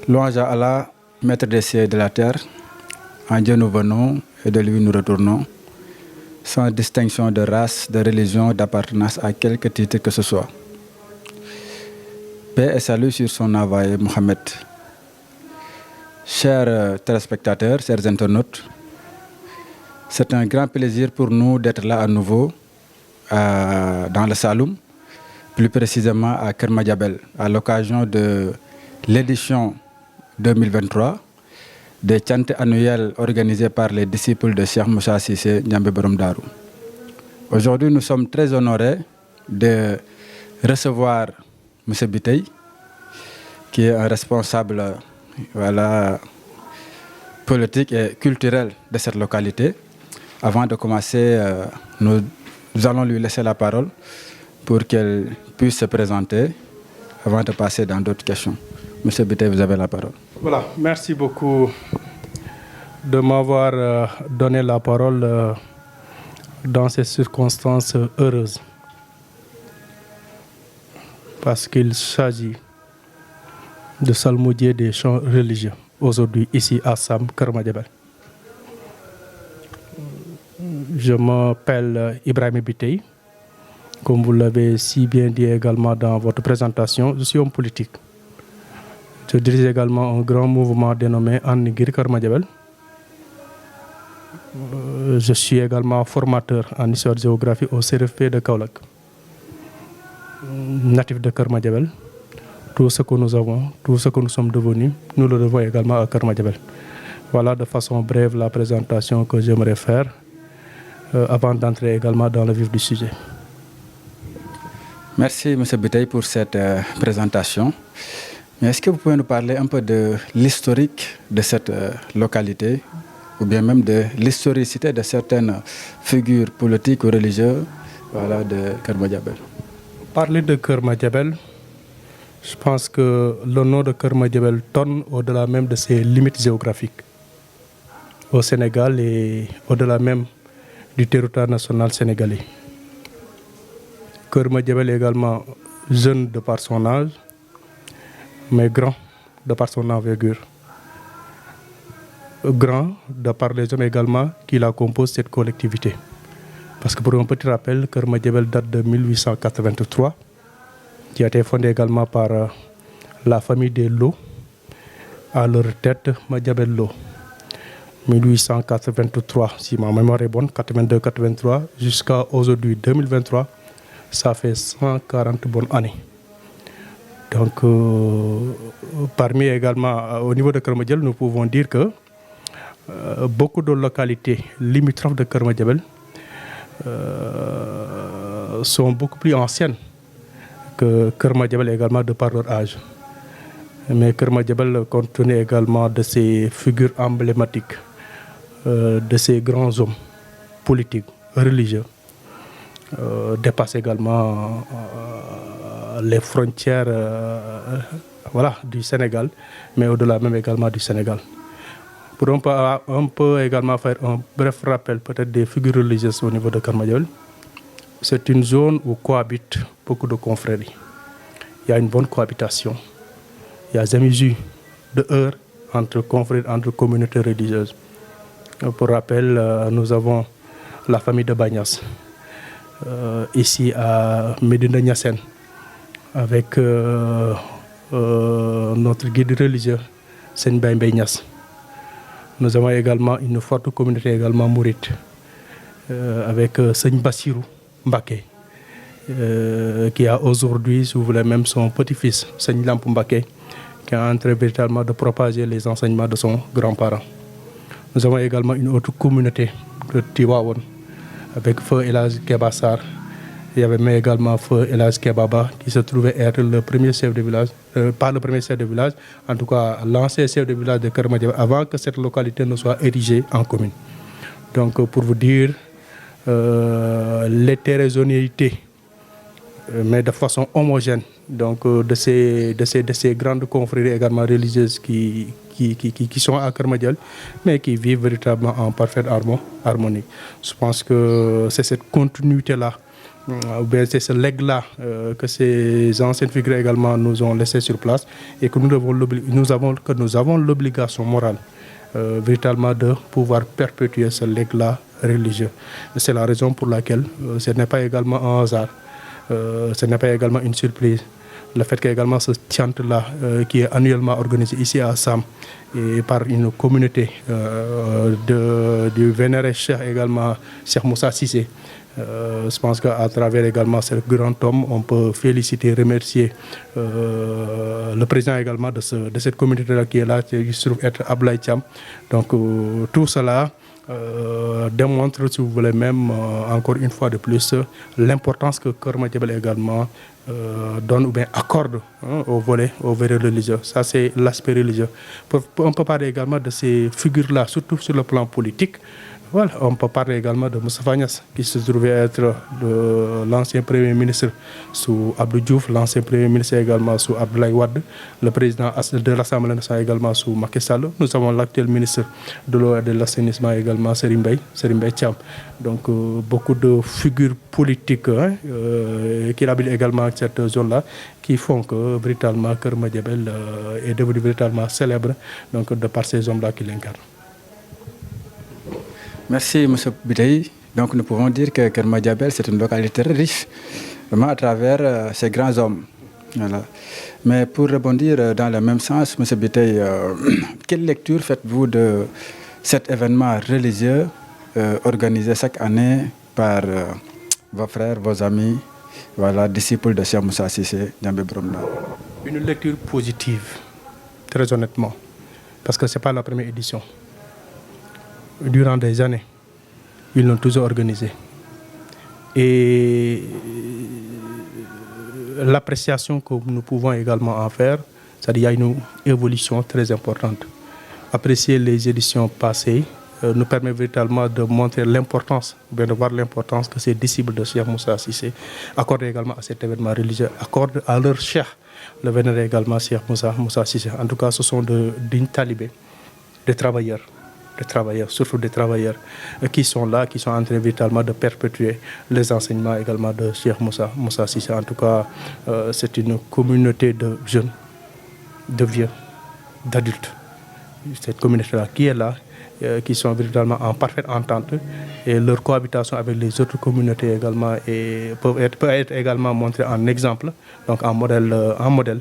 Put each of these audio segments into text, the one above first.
Louange à Allah, maître des cieux et de la terre. En Dieu nous venons et de lui nous retournons, sans distinction de race, de religion, d'appartenance à quelque titre que ce soit. Paix et salut sur son envoyé Mohammed. Chers téléspectateurs, chers internautes, c'est un grand plaisir pour nous d'être là à nouveau dans le Saloum, plus précisément à Keur Madiabel, à l'occasion de l'édition 2023 des chants annuels organisés par les disciples de Cheikh Moussa Cissé Ndiambé Borom Darou. Aujourd'hui, nous sommes très honorés de recevoir M. Biteye, qui est un responsable politique et culturel de cette localité. Avant de commencer, nous allons lui laisser la parole pour qu'elle puisse se présenter avant de passer dans d'autres questions. Monsieur Biteye, vous avez la parole. Voilà, merci beaucoup de m'avoir donné la parole dans ces circonstances heureuses. Parce qu'il s'agit de psalmodier des chants religieux aujourd'hui ici à Sam, Keur Madiabel. Je m'appelle Ibrahim Biteye. Comme vous l'avez si bien dit également dans votre présentation, je suis homme politique. Je dirige également un grand mouvement dénommé Anigir Keur Madiabel. Je suis également formateur en histoire-géographie au CRFP de Kaolack. Natif de Keur Madiabel. Tout ce que nous avons, tout ce que nous sommes devenus, nous le devons également à Keur Madiabel. Voilà de façon brève la présentation que j'aimerais faire avant d'entrer également dans le vif du sujet. Merci M. Biteye pour cette présentation. Mais est-ce que vous pouvez nous parler un peu de l'historique de cette localité ou bien même de l'historicité de certaines figures politiques ou religieuses de Keur Madiabel? Parler de Keur Madiabel, je pense que le nom de Keur Madiabel tourne au-delà même de ses limites géographiques au Sénégal et au-delà même du territoire national sénégalais. Keur Madiabel est également jeune de par son âge, mais grand de par son envergure. Grand de par les hommes également qui la composent cette collectivité. Parce que pour un petit rappel, Keur Madiabel date de 1883, qui a été fondée également par la famille des Lo, à leur tête Madiabel Lo. 1883, si ma mémoire est bonne, 82-83, jusqu'à aujourd'hui 2023, ça fait 140 bonnes années. Donc, parmi également, au niveau de Keur Madiabel, nous pouvons dire que beaucoup de localités limitrophes de Keur Madiabel sont beaucoup plus anciennes que Keur Madiabel également de par leur âge. Mais Keur Madiabel compte tenu également de ces figures emblématiques, de ces grands hommes politiques, religieux, dépasse également les frontières du Sénégal, mais au-delà même également du Sénégal. Pour on peut également faire un bref rappel peut-être des figures religieuses au niveau de Keur Madiabel. C'est une zone où cohabitent beaucoup de confréries. Il y a une bonne cohabitation. Il n'y a jamais eu de heurts entre confrères, entre communautés religieuses. Pour rappel, nous avons la famille de Bagnas, ici à Médina Niassène, avec notre guide religieux, Seigne Baye Mbaye Niass. Nous avons également une forte communauté également mouride, avec Seigne Bassirou Mbaké, qui a aujourd'hui, si vous voulez, même son petit-fils, Seigne Lampou Mbaké, qui est en train véritablement de propager les enseignements de son grand-parent. Nous avons également une autre communauté de Tivaouane, avec Feu El Hadj Keba Sarr. Il y avait même également Feu El Hadj Kebaba, qui se trouvait être le premier chef de village, pas le premier chef de village, en tout cas l'ancien chef de village de Keur Madiabel, avant que cette localité ne soit érigée en commune. Donc pour vous dire l'hétérogénéité, mais de façon homogène, donc de ces grandes confréries également religieuses qui sont à Keur Madiabel, mais qui vivent véritablement en parfaite harmonie. Je pense que c'est cette continuité-là ou bien c'est ce legs-là que ces anciennes figures également nous ont laissé sur place et que nous avons l'obligation morale véritablement de pouvoir perpétuer ce legs-là religieux. C'est la raison pour laquelle ce n'est pas également un hasard, ce n'est pas également une surprise. Le fait qu'également ce chant-là, qui est annuellement organisé ici à Sam, et par une communauté du vénéré Cheikh également, Cheikh Moussa Cissé, je pense qu'à travers également ce grand homme, on peut féliciter, remercier le président également de cette communauté-là qui est là, qui se trouve être Ablaye Thiam. Donc tout cela démontre, si vous voulez même, encore une fois de plus, l'importance que Keur Madiabel également donne ou bien accorde au volet religieux. Ça, c'est l'aspect religieux. On peut parler également de ces figures-là, surtout sur le plan politique. Voilà, on peut parler également de Moustapha Niasse, qui se trouvait être l'ancien Premier ministre sous Abdou Diouf, l'ancien Premier ministre également sous Abdoulaye Wade, le président de l'Assemblée nationale également sous Macky Sall. Nous avons l'actuel ministre de l'eau et de l'assainissement également, Serigne Mbaye Thiam. Donc beaucoup de figures politiques qui habitent également cette zone-là, qui font que véritablement Keur Madiabel est devenu véritablement célèbre, donc de par ces hommes-là qui l'incarnent. Merci, M. Biteye. Donc, nous pouvons dire que Keur Madiabel, c'est une localité riche, vraiment à travers ces grands hommes. Voilà. Mais pour rebondir dans le même sens, M. Biteye, quelle lecture faites-vous de cet événement religieux organisé chaque année par vos frères, vos amis, voilà, disciples de Cheikh Moussa Cissé, Ndiambé Borom Ndar? Une lecture positive, très honnêtement, parce que ce n'est pas la première édition. Durant des années, ils l'ont toujours organisé. Et l'appréciation que nous pouvons également en faire, c'est-à-dire qu'il y a une évolution très importante. Apprécier les éditions passées nous permet véritablement de montrer l'importance, bien de voir l'importance que ces disciples de Cheikh Moussa Cissé accordent également à cet événement religieux, accordent à leur cheikh, le vénéré également Cheikh Moussa Cissé. En tout cas, ce sont de dignes talibés, des travailleurs, surtout des travailleurs qui sont là, qui sont en train véritablement de perpétuer les enseignements également de Cheikh Moussa Cissé. En tout cas, c'est une communauté de jeunes, de vieux, d'adultes. Cette communauté-là qui est là, qui sont véritablement en parfaite entente, et leur cohabitation avec les autres communautés également peut être également montrée en exemple, donc en modèle,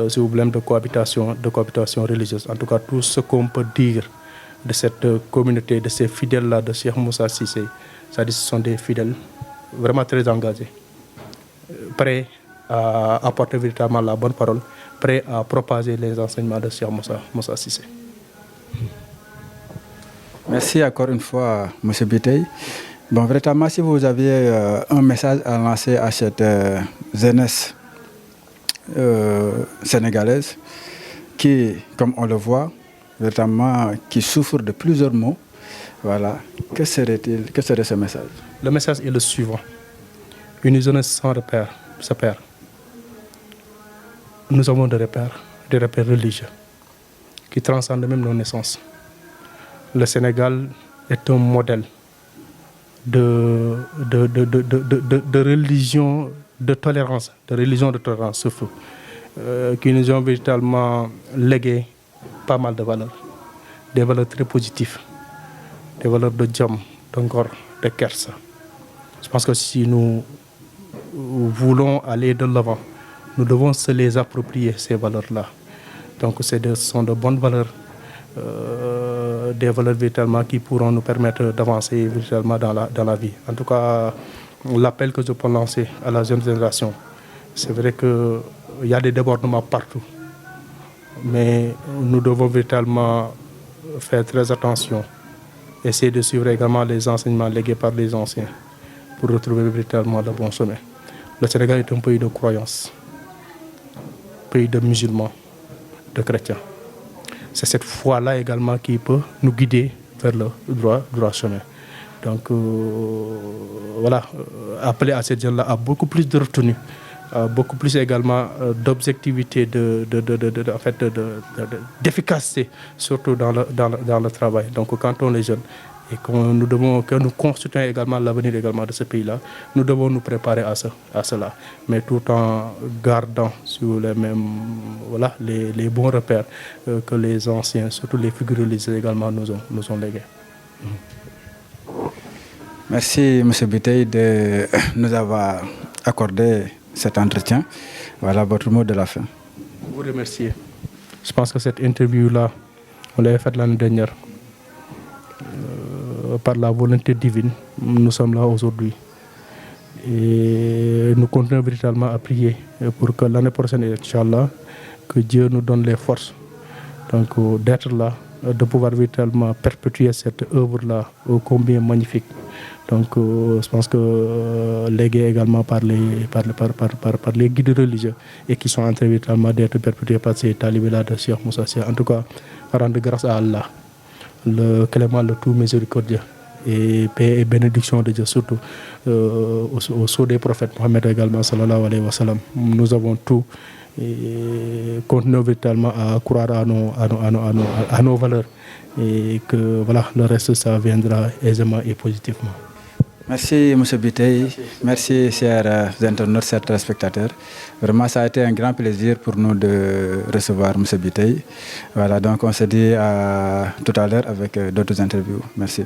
si vous voulez, de cohabitation religieuse. En tout cas, tout ce qu'on peut dire de cette communauté, de ces fidèles-là de Cheikh Moussa Cissé, c'est-à-dire ce sont des fidèles vraiment très engagés, prêts à apporter véritablement la bonne parole, prêts à propager les enseignements de Cheikh Moussa Cissé. Merci encore une fois, M. Biteye. Bon, véritablement, si vous aviez un message à lancer à cette jeunesse sénégalaise qui, comme on le voit, véritablement, qui souffre de plusieurs maux, voilà, que serait ce message? Le message est le suivant. Une jeunesse sans repère se perd. Nous avons des repères religieux qui transcendent même nos naissances. Le Sénégal est un modèle de religion de tolérance, surtout, qui nous ont véritablement légué pas mal de valeurs, des valeurs très positives, des valeurs de djam, d'engor, de kersa. Je pense que si nous voulons aller de l'avant, nous devons se les approprier, ces valeurs-là. Donc ce sont de bonnes valeurs, des valeurs véritablement qui pourront nous permettre d'avancer véritablement dans la vie. En tout cas, l'appel que je peux lancer à la jeune génération, c'est vrai qu'il y a des débordements partout. Mais nous devons véritablement faire très attention, essayer de suivre également les enseignements légués par les anciens pour retrouver véritablement le bon chemin. Le Sénégal est un pays de croyance, pays de musulmans, de chrétiens. C'est cette foi-là également qui peut nous guider vers le droit chemin. Donc voilà, appeler à ces gens-là à beaucoup plus de retenue, beaucoup plus également d'objectivité, d'efficacité, surtout dans le travail. Donc quand on est jeune, et que nous constituons également l'avenir également de ce pays-là, nous devons nous préparer à cela, mais tout en gardant sur les mêmes, voilà, les bons repères que les anciens, surtout les figures religieuses également nous ont légués. Merci M. Biteye de nous avoir accordé cet entretien. Voilà votre mot de la fin. Je vous remercie. Je pense que cette interview-là, on l'avait faite l'année dernière. Par la volonté divine, nous sommes là aujourd'hui. Et nous continuons véritablement à prier pour que l'année prochaine, Inch'Allah, que Dieu nous donne les forces d'être là, de pouvoir véritablement perpétuer cette œuvre-là ô combien magnifique. Donc je pense que légué également par les guides religieux et qui sont en train véritablement d'être perpétués par ces talibés-là de Cheikh Moussa Sy. En tout cas, rendre grâce à Allah, le clément, le tout miséricordieux, et paix et bénédiction de Dieu, surtout au sceau des prophètes Mohammed également, sallallahu alayhi wa sallam. Nous avons tout et continuons véritablement à croire à nos valeurs et que voilà, le reste ça viendra aisément et positivement. Merci M. Biteye, merci chers internautes, chers téléspectateurs. Vraiment, ça a été un grand plaisir pour nous de recevoir M. Biteye. Voilà, donc on se dit à tout à l'heure avec d'autres interviews. Merci.